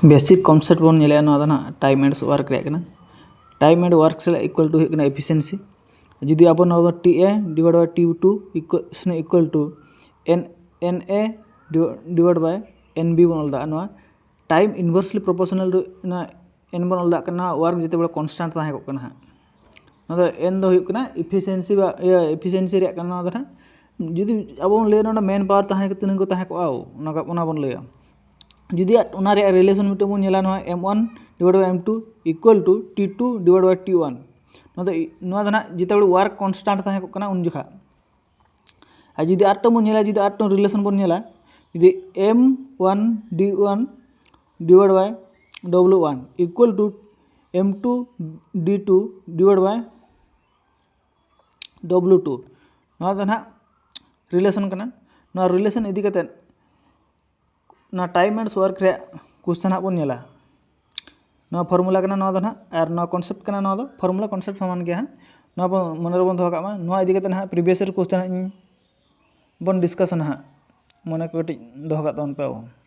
basic concept बन नेले ना टाइम एंड वर्क रे कना टाइम एंड वर्क से इक्वल टू होना एफिशिएंसी जुदी अब ना T A divide by T two equal to N A divide by N B बन अलदा ना टाइम इनवर्सली प्रोपोर्शनल ना एन बन अलदा कना वर्क जिते बड़ा कांस्टेंट ताहे को कना ना एन दो हुकना एफिशिएंसी बा एफिशिएंसी रे कना ना जुदी अब ले ना मेन पावर ताहे तिन को ताहे को ना बन ले जुदी रिलेशन मिट्टे बन नेला m1 divide by m2 equal to t2 divide by t1 ना जिते बड़े वर्क कांस्टेंट ताहे को कना उन जखा और जुदी आठ बन नेला जुदी आठ रिलेशन बन नेला जुदी m1 d1 divide by w1 equal to m2 d2 divide by w2 ना रिलेशन कना ना रिलेशन इदी कते ना टाइम एंड वर्क रे क्वेश्चन बन नेला ना फॉर्मूला कना ना ना और ना कॉन्सेप्ट कना ना फॉर्मूला कॉन्सेप्ट समान गया ना मन रे बन दो का ना इदी कते ना प्रीवियस ईयर क्वेश्चन बन डिस्कशन मन को दो का पे